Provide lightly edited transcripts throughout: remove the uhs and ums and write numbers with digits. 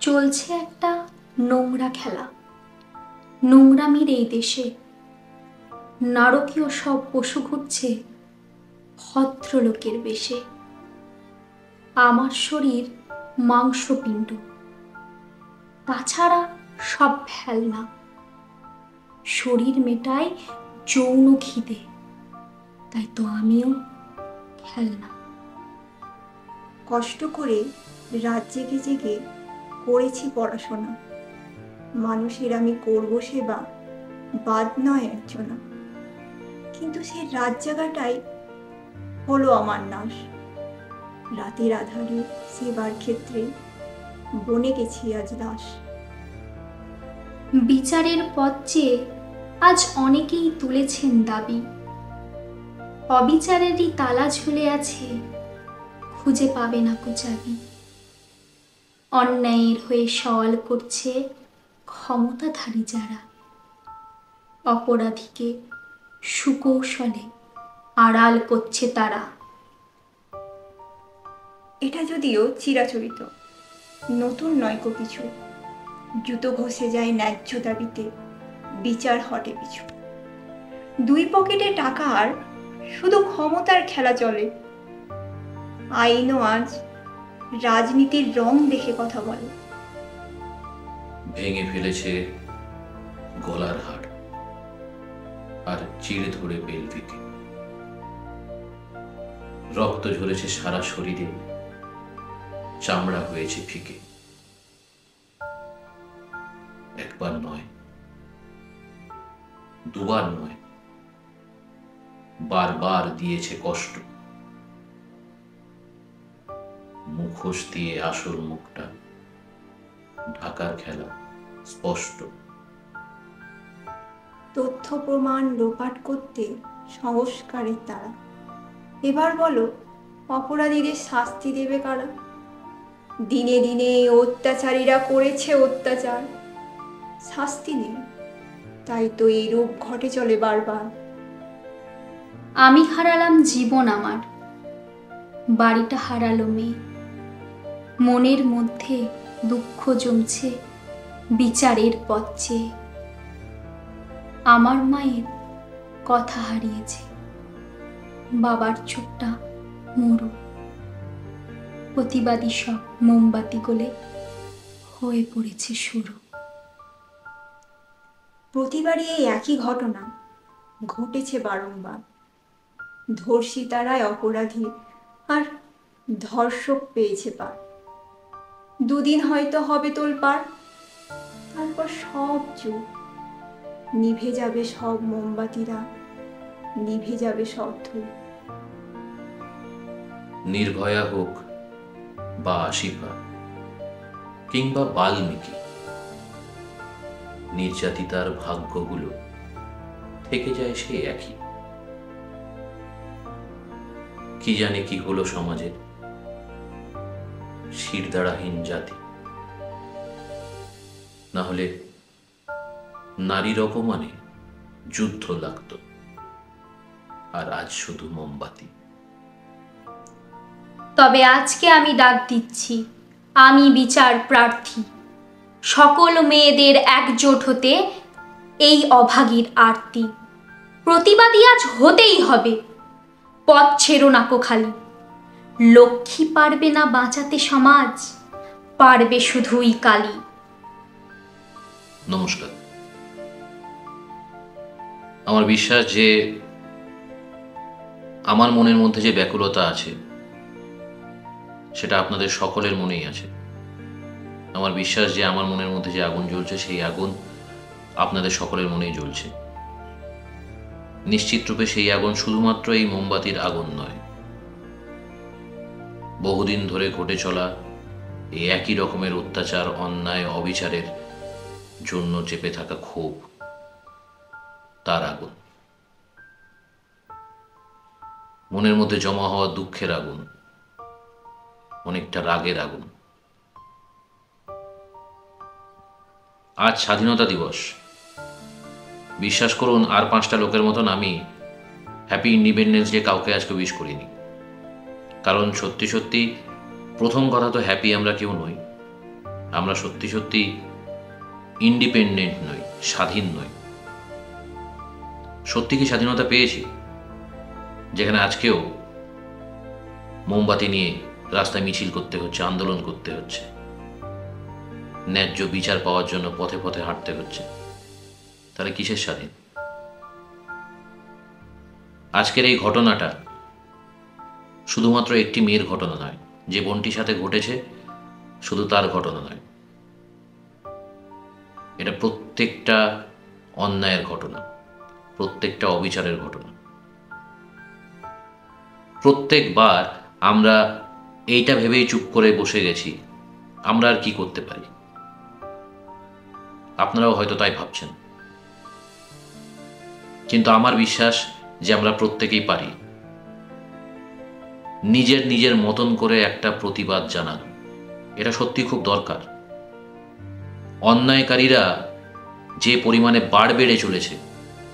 চলছে একটা নোংরা খেলা, নোংরামির এই দেশে। নারকীয় সব পশু ঘুরছে ভদ্রলোকের বেশে। আমার শরীর মাংসপিণ্ড, তাছাড়া সব ফেলনা। শরীর মেটায় যৌন খিদে, তাই তো আমিও খেলনা। কষ্ট করে রাত জেগে জেগে করেছি পড়াশোনা। মানুষের আমি করব সেবা, বাদ নয় একজনা। কিন্তু সে রাত জাগাটাই হলো আমার নাশ। রাতের আধারে সেবার ক্ষেত্রে বনে গেছি আজ লাশ। বিচারের পথ চেয়ে আজ অনেকেই তুলেছেন দাবি। অবিচারেরই তালা ঝুলে আছে, খুঁজে পাবে না চাবি। অন্যায়ের হয়ে সওয়াল করছে ক্ষমতাধারী যারা। অপরাধীকে সুকৌশলে আড়াল করছে তারা। এটা যদিও চিরাচরিত, নতুন নয়কো কিছু। জুতো ঘষে যায় ন্যায্য দাবিতে, বিচার হটে পিছু। দুই পকেটে টাকা আর শুধু ক্ষমতার খেলা চলে। আইনও আজ রাজনীতির রং দেখে কথা বলে। ভেঙে ফেলেছে গলার হাড় আর চিড়ে ধরে পেলভিকে। রক্ত ঝরেছে সারা শরীরে, চামড়া হয়েছে ফিকে। একবার নয়, দুবার নয়, বারবার দিয়েছে কষ্ট। মুখোশ দিয়ে আসল মুখটা ঢাকার খেলা স্পষ্ট। তথ্য প্রমাণ লোপাট করতে সংস্কারের তারা। এবার বলো, অপরাধীদের শাস্তি দেবে কারা? দিনে দিনে অত্যাচারীরা করেছে অত্যাচার, শাস্তি নেই, তাই তো এই রূপ ঘটে চলে বারবার। আমি হারালাম জীবন আমার, বাড়িটা হারালো মেয়ে। মনের মধ্যে দুঃখ জমছে বিচারের পথ চেয়ে। আমার মায়ের কথা হারিয়েছে, বাবার চোখটা মরু। প্রতিবাদী সব মোমবাতি গলে হয়ে পড়েছে শুরু। প্রতিবারই এই একই ঘটনা ঘটেছে বারংবার। ধর্ষিতারাই অপরাধী আর ধর্ষক পেয়েছে পার। দুদিন হয়তো হবে তোলপাড়, তারপর সব চুপ। নিভে যাবে সব মোমবাতিরা, নিভে যাবে সব ধূপ। নির্ভয়া হোক বা আসিফা কিংবা বাল্মীকি, নির্যাতিতার ভাগ্যগুলো থেকে যায় সে একই। কি জানে কি হলো সমাজের শিরদাঁড়াহীন জাতি। না হলে নারীর অপমানে যুদ্ধ লাগত, আর আজ শুধু মোমবাতি। তবে আজকে আমি ডাক দিচ্ছি, আমি বিচার প্রার্থী। সকল মেয়েদের একজোট হতে এই অভাগীর আরতি। প্রতিবাদী আজ হতেই হবে, পথ ছেড়ো নাকো খালি। লক্ষ্মী পারবে না বাঁচাতে সমাজ, পারবে শুধুই কালী। নমস্কার। আমার বিশ্বাস যে আমার মনের মধ্যে যে ব্যাকুলতা আছে সেটা আপনাদের সকলের মনেই আছে। আমার বিশ্বাস যে আমার মনের মধ্যে যে আগুন জ্বলছে সেই আগুন আপনাদের সকলের মনেই জ্বলছে। নিশ্চিত রূপে সেই আগুন শুধুমাত্র এই মোমবাতির আগুন নয়। বহুদিন ধরে ঘটে চলা এই একই রকমের অত্যাচার, অন্যায়, অবিচারের জন্য চেপে থাকা ক্ষোভ, তার আগুন। মনের মধ্যে জমা হওয়া দুঃখের আগুন, অনেকটা রাগের আগুন। আজ স্বাধীনতা দিবস। বিশ্বাস করুন, আর 5টা লোকের মতন আমি হ্যাপি ইন্ডিপেন্ডেন্স ডে কাউকে আজকে উইশ করিনি। কারণ সত্যি সত্যি প্রথম কথা তো হ্যাপি আমরা কেউ নই। আমরা সত্যি সত্যি ইন্ডিপেন্ডেন্ট নই, স্বাধীন নই। সত্যি কি স্বাধীনতা পেয়েছি? যেখানে আজকেও মোমবাতি নিয়ে রাস্তায় মিছিল করতে হচ্ছে, আন্দোলন করতে হচ্ছে, ন্যায্য বিচার পাওয়ার জন্য পথে পথে হাঁটতে হচ্ছে, তাহলে কিসের স্বাধীন? আজকের এই ঘটনাটা শুধুমাত্র একটি মেয়ের ঘটনা নয়, যে বোনটির সাথে ঘটেছে শুধু তার ঘটনা নয়, এটা প্রত্যেকটা অন্যায়ের ঘটনা, প্রত্যেকটা অবিচারের ঘটনা। প্রত্যেকবার আমরা এইটা ভেবেই চুপ করে বসে গেছি, আমরা আর কি করতে পারি। আপনারাও হয়তো তাই ভাবছেন, কিন্তু আমার বিশ্বাস যে আমরা প্রত্যেকেই পারি নিজের নিজের মতন করে একটা প্রতিবাদ জানানো। এটা সত্যি খুব দরকার। অন্যায়কারীরা যে পরিমাণে বাড় বেড়ে চলেছে,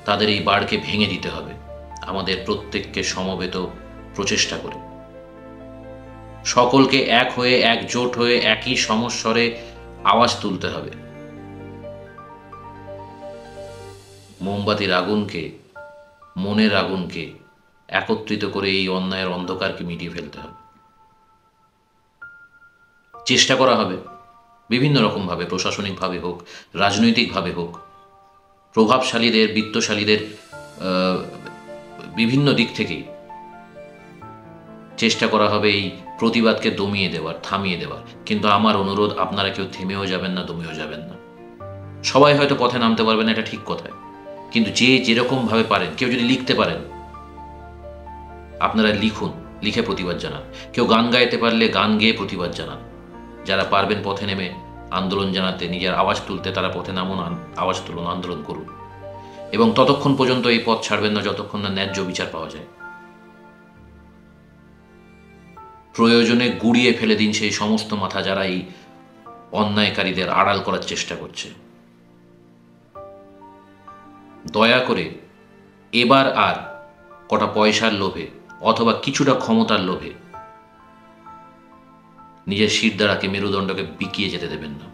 তাদের এই বাড়কে ভেঙে দিতে হবে আমাদের প্রত্যেককে সমবেত প্রচেষ্টা করে। সকলকে এক হয়ে, একজোট হয়ে, একই সমস্বরে আওয়াজ তুলতে হবে। মোমবাতির আগুনকে, মনের আগুনকে একত্রিত করে এই অন্যায়ের অন্ধকারকে মিটিয়ে ফেলতে হবে। চেষ্টা করা হবে বিভিন্ন রকমভাবে, প্রশাসনিকভাবে হোক, রাজনৈতিকভাবে হোক, প্রভাবশালীদের, বিত্তশালীদের বিভিন্ন দিক থেকেই চেষ্টা করা হবে এই প্রতিবাদকে দমিয়ে দেওয়ার, থামিয়ে দেওয়ার। কিন্তু আমার অনুরোধ, আপনারা কেউ থেমেও যাবেন না, দমিয়েও যাবেন না। সবাই হয়তো পথে নামতে পারবেন, এটা ঠিক কথায়, কিন্তু যে যেরকমভাবে পারেন, কেউ যদি লিখতে পারেন আপনারা লিখুন, লিখে প্রতিবাদ জানান। কেউ গান গাইতে পারলে গান গেয়ে প্রতিবাদ জানান। যারা পারবেন পথে নেমে আন্দোলন জানাতে, নিজের আওয়াজ তুলতে, তারা পথে নামুন, আওয়াজ তুলুন, আন্দোলন করুন। এবং ততক্ষণ পর্যন্ত এই পথ ছাড়বেন না যতক্ষণ না ন্যায্য বিচার পাওয়া যায়। প্রয়োজনে গুড়িয়ে ফেলে দিন সেই সমস্ত মাথা যারা এই অন্যায়কারীদের আড়াল করার চেষ্টা করছে। দয়া করে এবার আর কটা পয়সার লোভে অথবা কিছুটা ক্ষমতার লোভে নিজের শিরদাঁড়াকে, মেরুদণ্ডকে বিকিয়ে যেতে দেবেন না।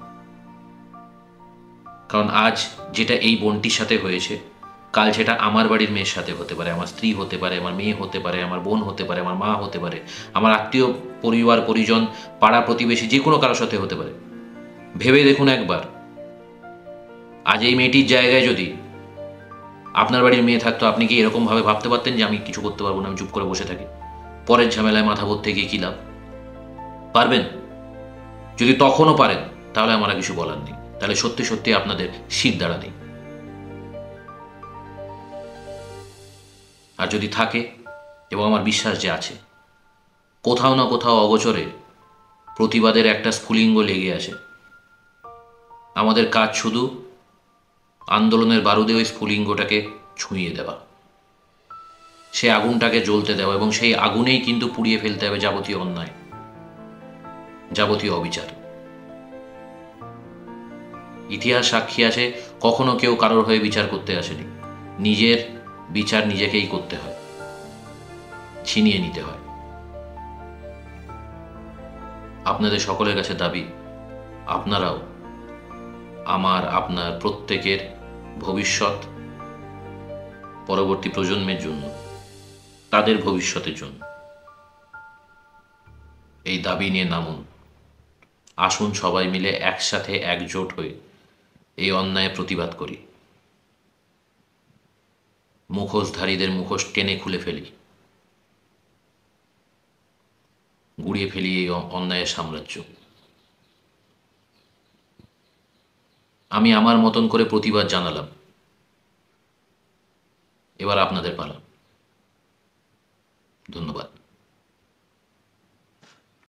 কারণ আজ যেটা এই বোনটির সাথে হয়েছে, কাল সেটা আমার বাড়ির মেয়ের সাথে হতে পারে, আমার স্ত্রী হতে পারে, আমার মেয়ে হতে পারে, আমার বোন হতে পারে, আমার মা হতে পারে, আমার আত্মীয় পরিবার পরিজন, পাড়া প্রতিবেশী, যে কোনো কারোর সাথে হতে পারে। ভেবে দেখুন একবার, আজ এই মেয়েটির জায়গায় যদি আপনার বাড়ির মেয়ে থাকতো, আপনি কি এরকমভাবে ভাবতে পারতেন যে আমি কিছু করতে পারবো না, আমি চুপ করে বসে থাকি, পরের ঝামেলায় মাথা ভরতে গিয়ে কি লাভ? পারবেন? যদি তখনও পারেন তাহলে আমার কিছু বলার নেই, তাহলে সত্যি সত্যি আপনাদের শিরদাঁড়া নেই। আর যদি থাকে, এবং আমার বিশ্বাস যে আছে, কোথাও না কোথাও অগোচরে প্রতিবাদের একটা স্ফুলিঙ্গ লেগে আছে। আমাদের কাজ শুধু আন্দোলনের বারুদে ওই স্ফুলিঙ্গটাকে ছুঁয়ে দেওয়া, সে আগুনটাকে জ্বলতে দেওয়া, এবং সেই আগুনেই কিন্তু পুড়িয়ে ফেলতে হবে যাবতীয় অন্যায়, যাবতীয় অবিচার। ইতিহাস সাক্ষী আছে, কখনো কেউ কারোর হয়ে বিচার করতে আসেনি। নিজের বিচার নিজেকেই করতে হয়, ছিনিয়ে নিতে হয়। আপনাদের সকলের কাছে দাবি, আপনারাও আমার, আপনার প্রত্যেকের ভবিষ্যৎ, পরবর্তী প্রজন্মের জন্য, তাদের ভবিষ্যতের জন্য এই দাবি নিয়ে নামুন। আসুন সবাই মিলে একসাথে একজোট হয়ে এই অন্যায় প্রতিবাদ করি। মুখোশধারীদের মুখোশ টেনে খুলে ফেলি, গুড়িয়ে ফেলি এই অন্যায়ের সাম্রাজ্য। আমি আমার মতন করে প্রতিবাদ জানালাম, এবার আপনাদের পালা। ধন্যবাদ।